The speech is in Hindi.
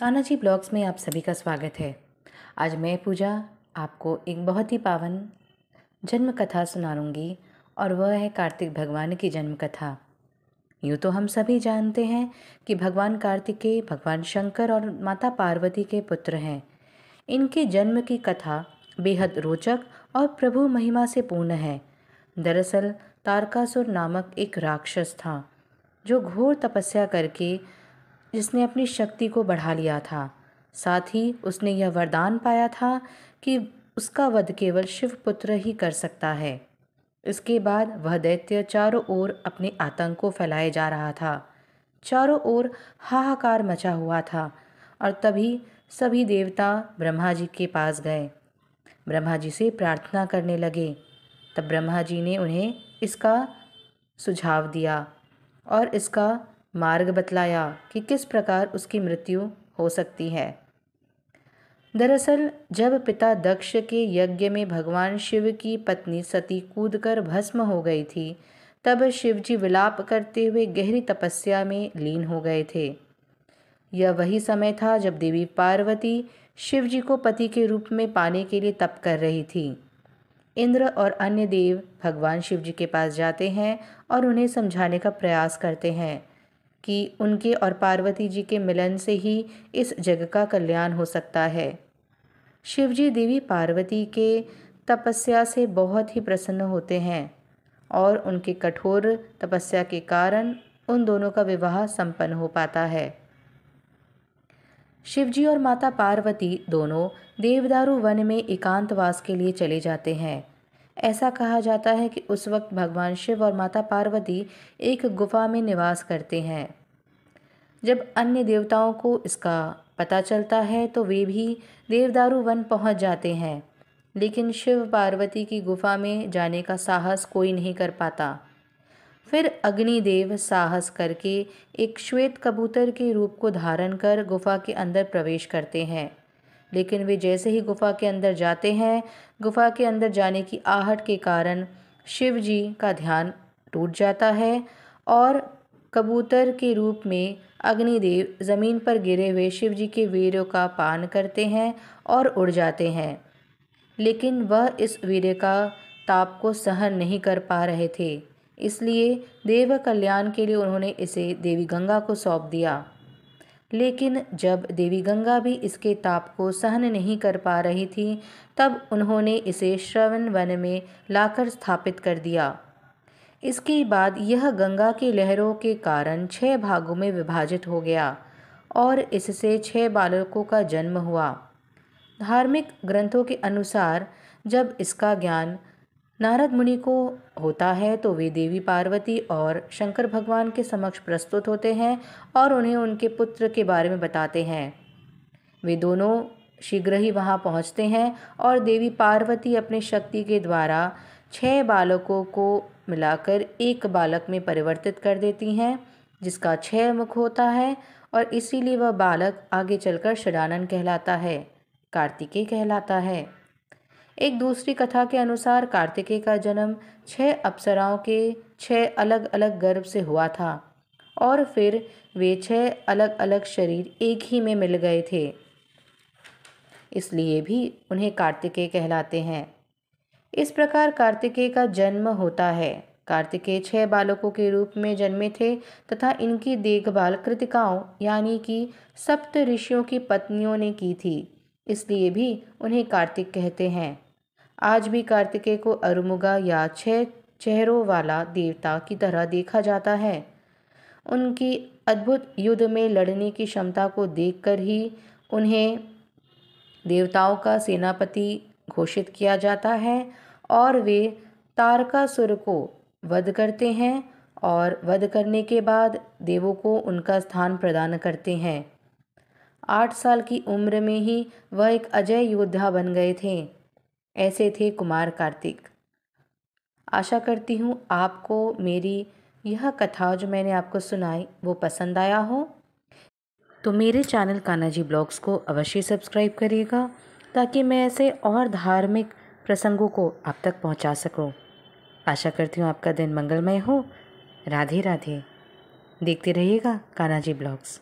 कान्हा जी ब्लॉग्स में आप सभी का स्वागत है। आज मैं पूजा आपको एक बहुत ही पावन जन्म कथा सुनाऊंगी और वह है कार्तिक भगवान की जन्म कथा। यूँ तो हम सभी जानते हैं कि भगवान कार्तिकेय भगवान शंकर और माता पार्वती के पुत्र हैं। इनके जन्म की कथा बेहद रोचक और प्रभु महिमा से पूर्ण है। दरअसल तारकासुर नामक एक राक्षस था जो घोर तपस्या करके जिसने अपनी शक्ति को बढ़ा लिया था। साथ ही उसने यह वरदान पाया था कि उसका वध केवल शिव पुत्र ही कर सकता है। इसके बाद वह दैत्य चारों ओर अपने आतंक को फैलाए जा रहा था। चारों ओर हाहाकार मचा हुआ था और तभी सभी देवता ब्रह्मा जी के पास गए। ब्रह्मा जी से प्रार्थना करने लगे। तब ब्रह्मा जी ने उन्हें इसका सुझाव दिया और इसका मार्ग बतलाया कि किस प्रकार उसकी मृत्यु हो सकती है। दरअसल जब पिता दक्ष के यज्ञ में भगवान शिव की पत्नी सती कूदकर भस्म हो गई थी, तब शिवजी विलाप करते हुए गहरी तपस्या में लीन हो गए थे। यह वही समय था जब देवी पार्वती शिवजी को पति के रूप में पाने के लिए तप कर रही थी। इंद्र और अन्य देव भगवान शिवजी के पास जाते हैं और उन्हें समझाने का प्रयास करते हैं कि उनके और पार्वती जी के मिलन से ही इस जग का कल्याण हो सकता है। शिवजी देवी पार्वती के तपस्या से बहुत ही प्रसन्न होते हैं और उनके कठोर तपस्या के कारण उन दोनों का विवाह संपन्न हो पाता है। शिवजी और माता पार्वती दोनों देवदारू वन में एकांतवास के लिए चले जाते हैं। ऐसा कहा जाता है कि उस वक्त भगवान शिव और माता पार्वती एक गुफा में निवास करते हैं। जब अन्य देवताओं को इसका पता चलता है तो वे भी देवदारू वन पहुंच जाते हैं, लेकिन शिव पार्वती की गुफा में जाने का साहस कोई नहीं कर पाता। फिर अग्निदेव साहस करके एक श्वेत कबूतर के रूप को धारण कर गुफा के अंदर प्रवेश करते हैं, लेकिन वे जैसे ही गुफा के अंदर जाते हैं, गुफा के अंदर जाने की आहट के कारण शिव जी का ध्यान टूट जाता है और कबूतर के रूप में अग्निदेव जमीन पर गिरे हुए शिव जी के वीर्य का पान करते हैं और उड़ जाते हैं। लेकिन वह इस वीर्य का ताप को सहन नहीं कर पा रहे थे, इसलिए देव कल्याण के लिए उन्होंने इसे देवी गंगा को सौंप दिया। लेकिन जब देवी गंगा भी इसके ताप को सहन नहीं कर पा रही थी, तब उन्होंने इसे श्रवण वन में लाकर स्थापित कर दिया। इसके बाद यह गंगा की लहरों के कारण 6 भागों में विभाजित हो गया और इससे 6 बालकों का जन्म हुआ। धार्मिक ग्रंथों के अनुसार जब इसका ज्ञान नारद मुनि को होता है तो वे देवी पार्वती और शंकर भगवान के समक्ष प्रस्तुत होते हैं और उन्हें उनके पुत्र के बारे में बताते हैं। वे दोनों शीघ्र ही वहां पहुंचते हैं और देवी पार्वती अपने शक्ति के द्वारा 6 बालकों को मिलाकर एक बालक में परिवर्तित कर देती हैं, जिसका 6 मुख होता है और इसीलिए वह बालक आगे चलकर षडानन कहलाता है, कार्तिकेय कहलाता है। एक दूसरी कथा के अनुसार कार्तिकेय का जन्म 6 अप्सराओं के 6 अलग अलग गर्भ से हुआ था और फिर वे 6 अलग अलग शरीर एक ही में मिल गए थे, इसलिए भी उन्हें कार्तिकेय कहलाते हैं। इस प्रकार कार्तिकेय का जन्म होता है। कार्तिकेय 6 बालकों के रूप में जन्मे थे तथा इनकी देखभाल कृतिकाओं यानी कि सप्त ऋषियों की पत्नियों ने की थी, इसलिए भी उन्हें कार्तिक कहते हैं। आज भी कार्तिकेय को अरुमुगा या 6 चेहरों वाला देवता की तरह देखा जाता है। उनकी अद्भुत युद्ध में लड़ने की क्षमता को देखकर ही उन्हें देवताओं का सेनापति घोषित किया जाता है और वे तारकासुर को वध करते हैं और वध करने के बाद देवों को उनका स्थान प्रदान करते हैं। 8 साल की उम्र में ही वह एक अजय योद्धा बन गए थे। ऐसे थे कुमार कार्तिक। आशा करती हूँ आपको मेरी यह कथा जो मैंने आपको सुनाई वो पसंद आया हो। तो मेरे चैनल कान्हा जी ब्लॉग्स को अवश्य सब्सक्राइब करिएगा ताकि मैं ऐसे और धार्मिक प्रसंगों को आप तक पहुंचा सकूं। आशा करती हूँ आपका दिन मंगलमय हो। राधे राधे। देखते रहिएगा कान्हा जी ब्लॉग्स।